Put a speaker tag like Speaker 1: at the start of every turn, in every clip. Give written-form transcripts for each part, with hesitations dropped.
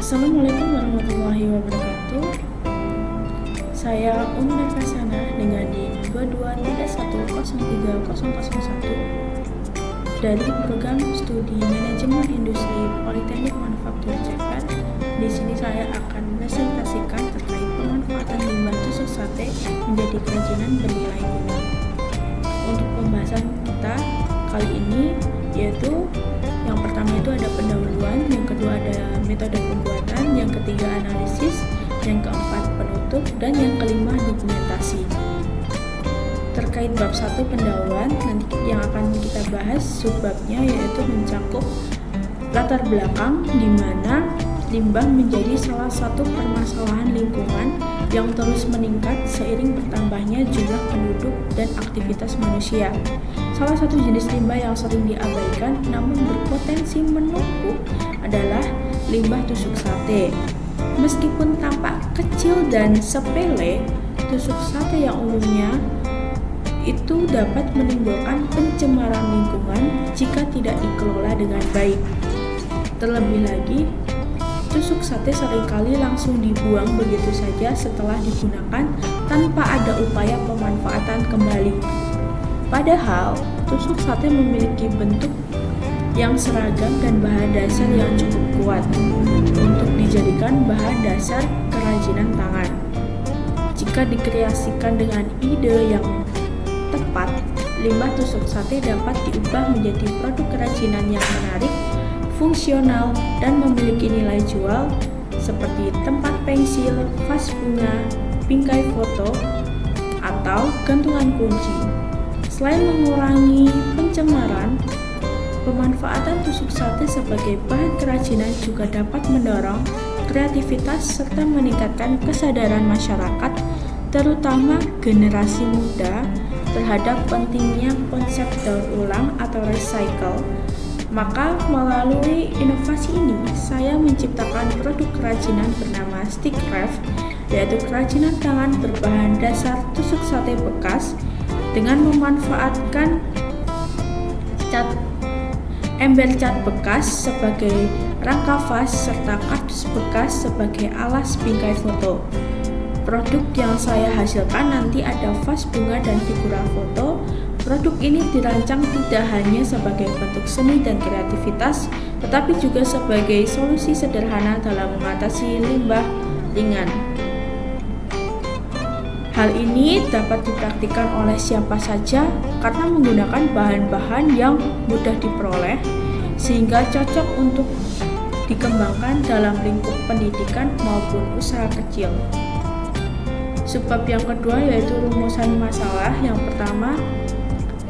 Speaker 1: Assalamualaikum warahmatullahi wabarakatuh. Saya Umi Nurfasana dengan NIM 2231030001 dari program studi Manajemen Industri Politeknik Manufaktur Ceper. Di sini saya akan presentasikan terkait pemanfaatan limbah tusuk sate menjadi kerajinan bernilai guna. Untuk pembahasan kita kali ini yaitu yang pertama itu ada pendahuluan, yang kedua ada metode pembuatan, yang ketiga analisis, yang keempat penutup, dan yang kelima dokumentasi. Terkait bab 1 pendahuluan, nanti yang akan kita bahas subbabnya yaitu mencakup latar belakang di mana limbah menjadi salah satu permasalahan lingkungan yang terus meningkat seiring bertambahnya jumlah penduduk dan aktivitas manusia. Salah satu jenis limbah yang sering diabaikan namun berpotensi menumpuk adalah limbah tusuk sate. Meskipun tampak kecil dan sepele, tusuk sate yang umumnya itu dapat menimbulkan pencemaran lingkungan jika tidak dikelola dengan baik. Terlebih lagi, tusuk sate seringkali langsung dibuang begitu saja setelah digunakan tanpa ada upaya pemanfaatan kembali. Padahal, tusuk sate memiliki bentuk yang seragam dan bahan dasar yang cukup kuat untuk dijadikan bahan dasar kerajinan tangan. Jika dikreasikan dengan ide yang tepat, limbah tusuk sate dapat diubah menjadi produk kerajinan yang menarik, fungsional, dan memiliki nilai jual seperti tempat pensil, vas bunga, bingkai foto, atau gantungan kunci. Selain mengurangi pencemaran, pemanfaatan tusuk sate sebagai bahan kerajinan juga dapat mendorong kreativitas serta meningkatkan kesadaran masyarakat, terutama generasi muda, terhadap pentingnya konsep daur ulang atau recycle. Maka melalui inovasi ini, saya menciptakan produk kerajinan bernama Stick Craft, yaitu kerajinan tangan berbahan dasar tusuk sate bekas dengan memanfaatkan ember cat bekas sebagai rangka vas serta kardus bekas sebagai alas bingkai foto. Produk yang saya hasilkan nanti ada vas bunga dan figura foto. Produk ini dirancang tidak hanya sebagai bentuk seni dan kreativitas, tetapi juga sebagai solusi sederhana dalam mengatasi limbah ringan. Hal ini dapat dipraktikkan oleh siapa saja karena menggunakan bahan-bahan yang mudah diperoleh, sehingga cocok untuk dikembangkan dalam lingkup pendidikan maupun usaha kecil. Subbab yang kedua yaitu rumusan masalah. Yang pertama,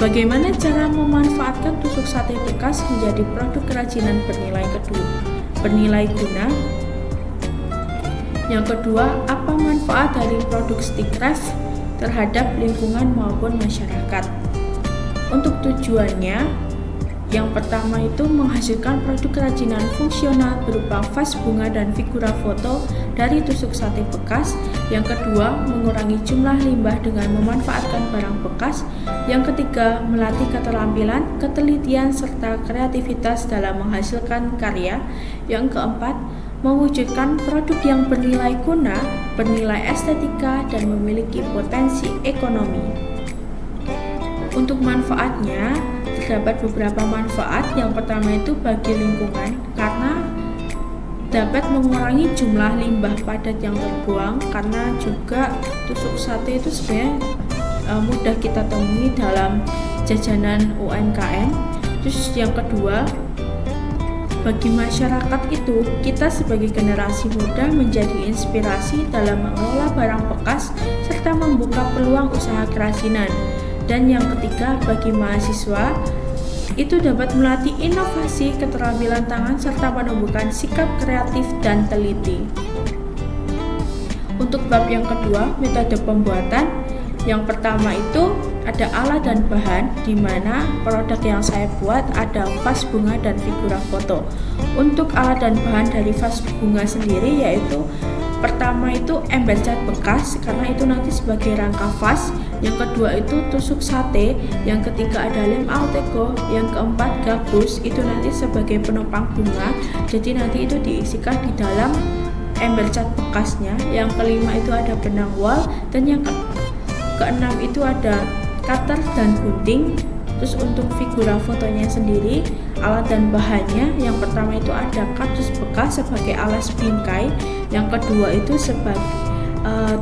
Speaker 1: bagaimana cara memanfaatkan tusuk sate bekas menjadi produk kerajinan bernilai guna? Yang kedua, apa manfaat dari produk Stick Craft terhadap lingkungan maupun masyarakat? Untuk tujuannya, yang pertama itu menghasilkan produk kerajinan fungsional berupa vas bunga dan figura foto dari tusuk sate bekas. Yang kedua, mengurangi jumlah limbah dengan memanfaatkan barang bekas. Yang ketiga, melatih keterampilan, ketelitian, serta kreativitas dalam menghasilkan karya. Yang keempat, mewujudkan produk yang bernilai guna, bernilai estetika, dan memiliki potensi ekonomi. Untuk manfaatnya, terdapat beberapa manfaat. Yang pertama itu bagi lingkungan, karena dapat mengurangi jumlah limbah padat yang terbuang, karena juga tusuk sate itu sebenarnya mudah kita temui dalam jajanan UMKM. Terus yang kedua, bagi masyarakat itu, kita sebagai generasi muda menjadi inspirasi dalam mengelola barang bekas serta membuka peluang usaha kerajinan. Dan yang ketiga, bagi mahasiswa, itu dapat melatih inovasi, keterampilan tangan, serta menumbuhkan sikap kreatif dan teliti. Untuk bab yang kedua, metode pembuatan. Yang pertama itu ada alat dan bahan, di mana produk yang saya buat ada vas bunga dan figura foto. Untuk alat dan bahan dari vas bunga sendiri yaitu pertama itu ember cat bekas karena itu nanti sebagai rangka vas, yang kedua itu tusuk sate, yang ketiga ada lem art deco, yang keempat gabus itu nanti sebagai penopang bunga, jadi nanti itu diisikan di dalam ember cat bekasnya. Yang kelima itu ada benang wol, dan yang keenam itu ada cutter dan gunting. Terus untuk figura fotonya sendiri, alat dan bahannya, yang pertama itu ada kardus bekas sebagai alas bingkai, yang kedua itu sebagai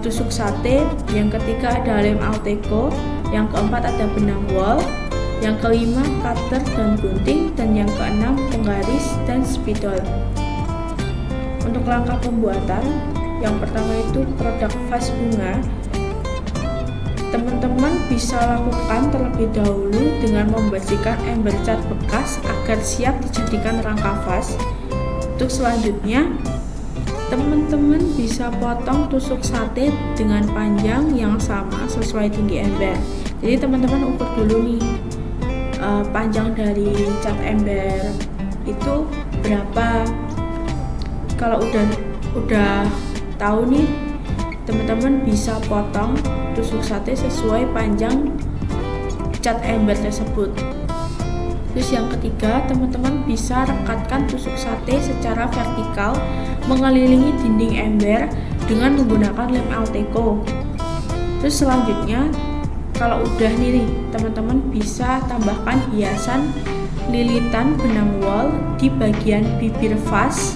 Speaker 1: tusuk sate, yang ketiga ada lem art deco, yang keempat ada benang wol, yang kelima cutter dan gunting, dan yang keenam penggaris dan spidol. Untuk langkah pembuatan, yang pertama itu produk vas bunga. Teman-teman bisa lakukan terlebih dahulu dengan membersihkan ember cat bekas agar siap dijadikan rangka vas. Untuk selanjutnya, teman-teman bisa potong tusuk sate dengan panjang yang sama sesuai tinggi ember. Jadi teman-teman ukur dulu nih panjang dari cat ember itu berapa. Kalau udah tahu nih, teman-teman bisa potong tusuk sate sesuai panjang cat ember tersebut. Terus yang ketiga, teman-teman bisa rekatkan tusuk sate secara vertikal mengelilingi dinding ember dengan menggunakan lem art deco. Terus selanjutnya, kalau udah nih teman-teman bisa tambahkan hiasan lilitan benang wol di bagian bibir vas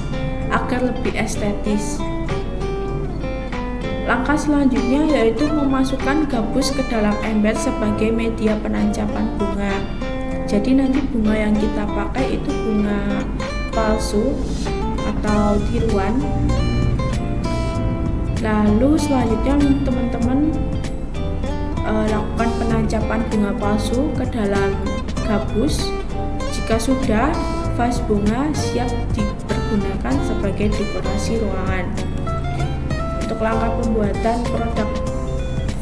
Speaker 1: agar lebih estetis. Langkah selanjutnya yaitu memasukkan gabus ke dalam ember sebagai media penancapan bunga. Jadi nanti bunga yang kita pakai itu bunga palsu atau tiruan. Lalu selanjutnya teman-teman lakukan penancapan bunga palsu ke dalam gabus. Jika sudah, vas bunga siap dipergunakan sebagai dekorasi ruangan. Untuk langkah pembuatan produk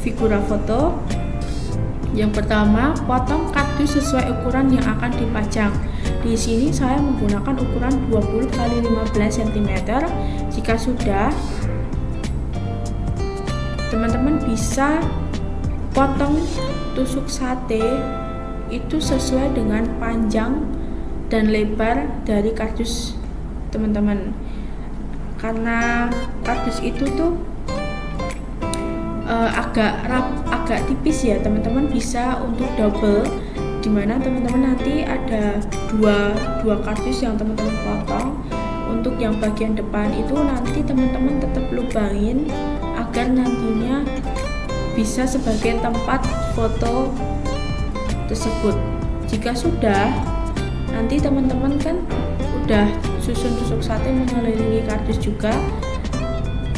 Speaker 1: figura foto, yang pertama, potong kardus sesuai ukuran yang akan dipajang. Di sini saya menggunakan ukuran 20 x 15 cm. Jika sudah, teman-teman bisa potong tusuk sate itu sesuai dengan panjang dan lebar dari kardus teman-teman. Karena kardus itu tuh agak tipis ya, teman-teman bisa untuk double, dimana teman-teman nanti ada dua kardus yang teman-teman potong. Untuk yang bagian depan itu nanti teman-teman tetap lubangin agar nantinya bisa sebagai tempat foto tersebut. Jika sudah, nanti teman-teman kan udah susun tusuk sate mengelilingi kardus juga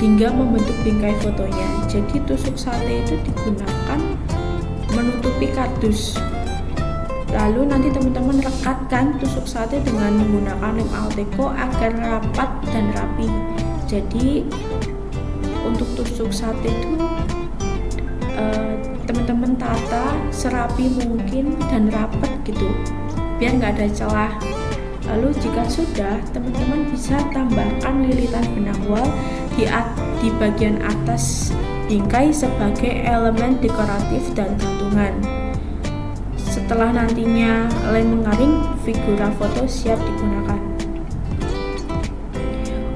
Speaker 1: hingga membentuk bingkai fotonya. Jadi tusuk sate itu digunakan menutupi kardus. Lalu nanti teman-teman rekatkan tusuk sate dengan menggunakan lem art deco agar rapat dan rapi. Jadi untuk tusuk sate itu teman-teman tata serapi mungkin dan rapat gitu, biar nggak ada celah. Lalu jika sudah, teman-teman bisa tambahkan lilitan benang wol di bagian atas bingkai sebagai elemen dekoratif dan gantungan. Setelah nantinya lem mengaring, figura foto siap digunakan.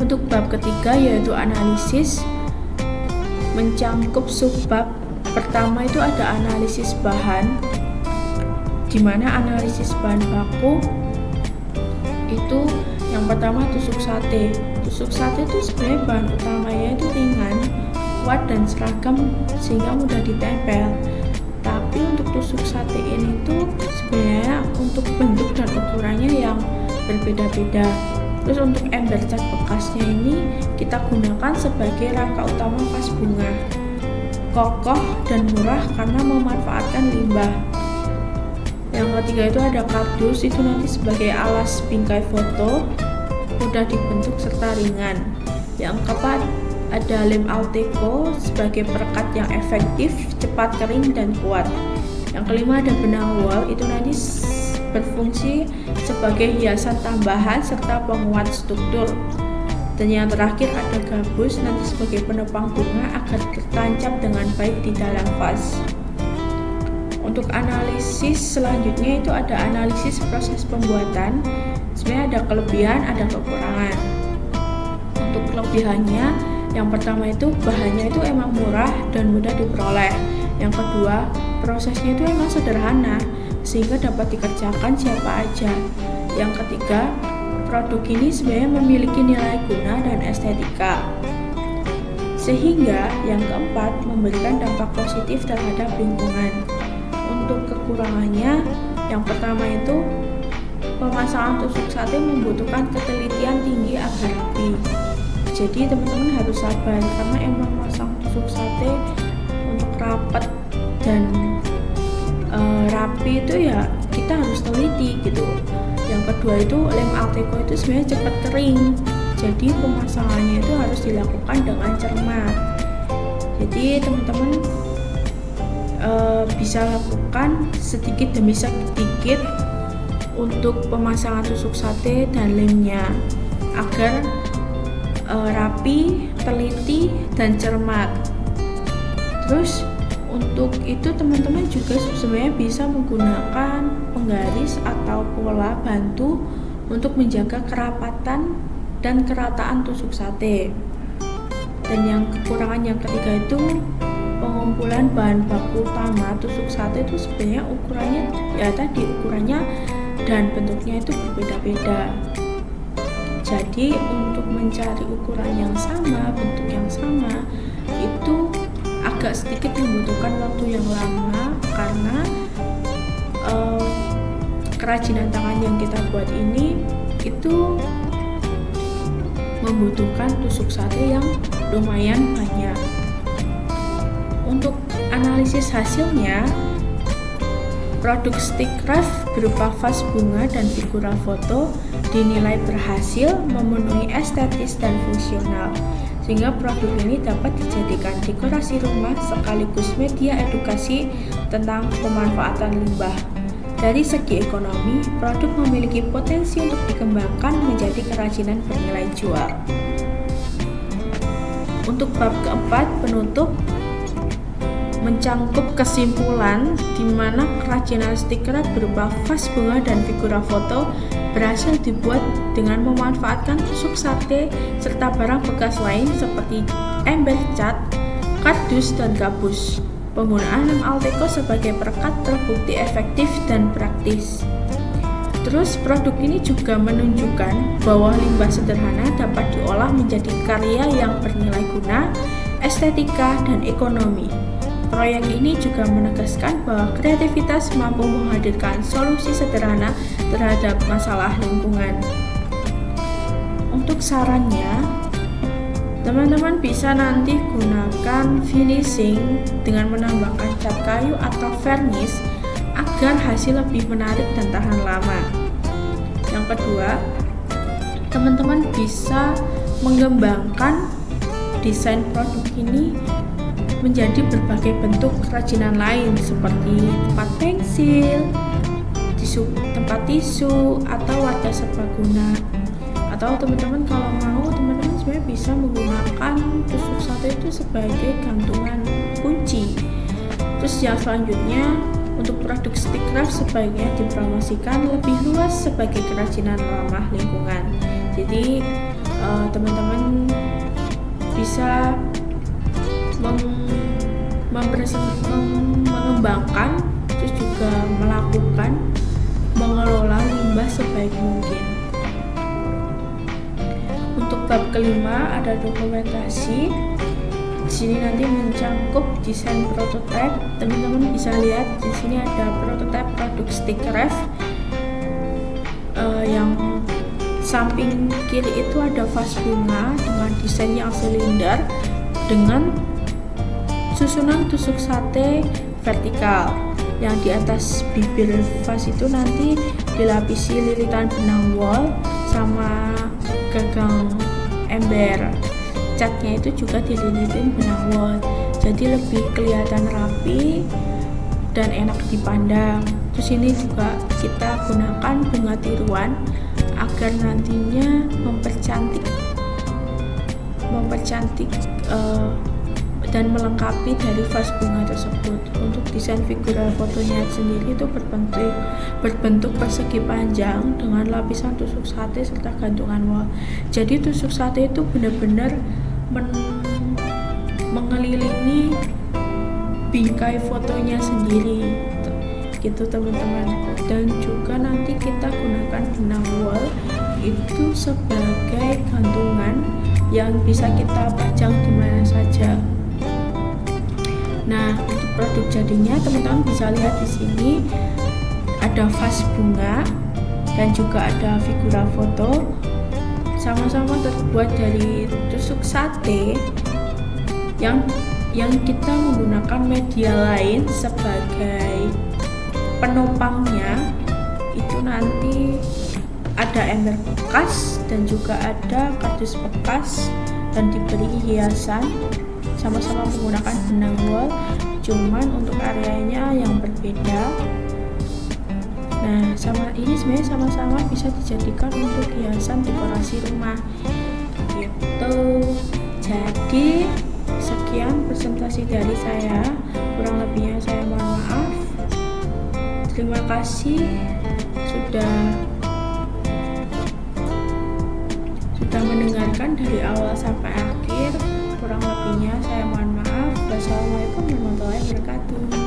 Speaker 1: Untuk bab ketiga yaitu analisis, mencangkup subbab. Pertama itu ada analisis bahan, di mana analisis bahan baku itu yang pertama tusuk sate. Tusuk sate itu sebenarnya bahan utamanya itu ringan, kuat dan seragam sehingga mudah ditempel. Tapi untuk tusuk sate ini tuh sebenarnya untuk bentuk dan ukurannya yang berbeda-beda. Terus untuk ember cat bekasnya ini kita gunakan sebagai rangka utama vas bunga. Kokoh dan murah karena memanfaatkan limbah. Yang ketiga itu ada kardus, itu nanti sebagai alas bingkai foto, mudah dibentuk serta ringan. Yang keempat ada lem art deco sebagai perekat yang efektif, cepat kering dan kuat. Yang kelima ada benang wol, itu nanti berfungsi sebagai hiasan tambahan serta penguat struktur. Dan yang terakhir ada gabus nanti sebagai penopang bunga agar tertancap dengan baik di dalam vas. Untuk analisis selanjutnya itu ada analisis proses pembuatan. Sebenarnya ada kelebihan, ada kekurangan. Untuk kelebihannya, yang pertama itu bahannya itu emang murah dan mudah diperoleh. Yang kedua, prosesnya itu emang sederhana sehingga dapat dikerjakan siapa aja. Yang ketiga, produk ini sebenarnya memiliki nilai guna dan estetika. Sehingga yang keempat, memberikan dampak positif terhadap lingkungan. Untuk kekurangannya, yang pertama itu pemasangan tusuk sate membutuhkan ketelitian tinggi agar rapi. Jadi teman-teman harus sabar karena emang masang tusuk sate untuk rapat dan rapi itu ya kita harus teliti gitu. Yang kedua itu lem Alteco itu sebenarnya cepat kering, jadi pemasangannya itu harus dilakukan dengan cermat. Jadi teman-teman bisa lakukan sedikit demi sedikit untuk pemasangan tusuk sate dan lemnya agar rapi, teliti, dan cermat. Terus untuk itu teman-teman juga sebenarnya bisa menggunakan penggaris atau pola bantu untuk menjaga kerapatan dan kerataan tusuk sate. Dan yang kekurangan yang ketiga itu pengumpulan bahan baku utama tusuk sate itu sebenarnya ukurannya dan bentuknya itu berbeda-beda. Jadi untuk mencari ukuran yang sama, bentuk yang sama itu agak sedikit membutuhkan waktu yang lama karena kerajinan tangan yang kita buat ini itu membutuhkan tusuk sate yang lumayan banyak. Untuk analisis hasilnya, produk stick craft berupa vas bunga dan figura foto dinilai berhasil, memenuhi estetis dan fungsional, sehingga produk ini dapat dijadikan dekorasi rumah sekaligus media edukasi tentang pemanfaatan limbah. Dari segi ekonomi, produk memiliki potensi untuk dikembangkan menjadi kerajinan bernilai jual. Untuk bab keempat, penutup, mencangkup kesimpulan di mana kerajinan stiker berupa vas bunga dan figura foto berhasil dibuat dengan memanfaatkan tusuk sate serta barang bekas lain seperti ember cat, kardus, dan gabus. Penggunaan lem Alteco sebagai perekat terbukti efektif dan praktis. Terus produk ini juga menunjukkan bahwa limbah sederhana dapat diolah menjadi karya yang bernilai guna, estetika, dan ekonomi. Proyek ini juga menegaskan bahwa kreativitas mampu menghadirkan solusi sederhana terhadap masalah lingkungan. Untuk sarannya, teman-teman bisa nanti gunakan finishing dengan menambahkan cat kayu atau vernis agar hasil lebih menarik dan tahan lama. Yang kedua, teman-teman bisa mengembangkan desain produk ini menjadi berbagai bentuk kerajinan lain seperti tempat pensil, tempat tisu, atau wadah serbaguna. Atau teman-teman kalau mau, teman-teman sebenarnya bisa menggunakan tusuk sate itu sebagai gantungan kunci. Terus yang selanjutnya, untuk produk stick craft sebaiknya dipromosikan lebih luas sebagai kerajinan ramah lingkungan. Jadi teman-teman bisa mengembangkan, terus juga melakukan mengelola limbah sebaik mungkin. Untuk bab kelima ada dokumentasi. Di sini nanti mencangkup desain prototipe. Teman-teman bisa lihat di sini ada prototipe produk stick craft. Yang samping kiri itu ada vas bunga dengan desain yang silinder dengan susunan tusuk sate vertikal. Yang di atas bibir vas itu nanti dilapisi lilitan benang wol sama gagang ember. Catnya itu juga dililitin benang wol, jadi lebih kelihatan rapi dan enak dipandang. Terus ini juga kita gunakan bunga tiruan agar nantinya mempercantik mempercantik dan melengkapi dari vas bunga tersebut. Untuk desain figural fotonya sendiri itu berbentuk persegi panjang dengan lapisan tusuk sate serta gantungan wall. Jadi tusuk sate itu benar-benar mengelilingi bingkai fotonya sendiri gitu teman-teman. Dan juga nanti kita gunakan benang wall itu sebagai gantungan yang bisa kita pajang di mana saja. Nah, untuk produk jadinya teman-teman bisa lihat di sini ada vas bunga dan juga ada figura foto, sama-sama terbuat dari tusuk sate yang kita menggunakan media lain sebagai penopangnya. Itu nanti ada ember bekas dan juga ada kardus bekas dan diberi hiasan, sama-sama menggunakan benang wol, cuman untuk areanya yang berbeda. Nah, ini sebenarnya sama-sama bisa dijadikan untuk hiasan dekorasi rumah gitu. Jadi sekian presentasi dari saya, kurang lebihnya saya mohon maaf. Terima kasih sudah mendengarkan dari awal sampai akhir. Kurang lebihnya saya mohon maaf. Wassalamualaikum warahmatullahi wabarakatuh.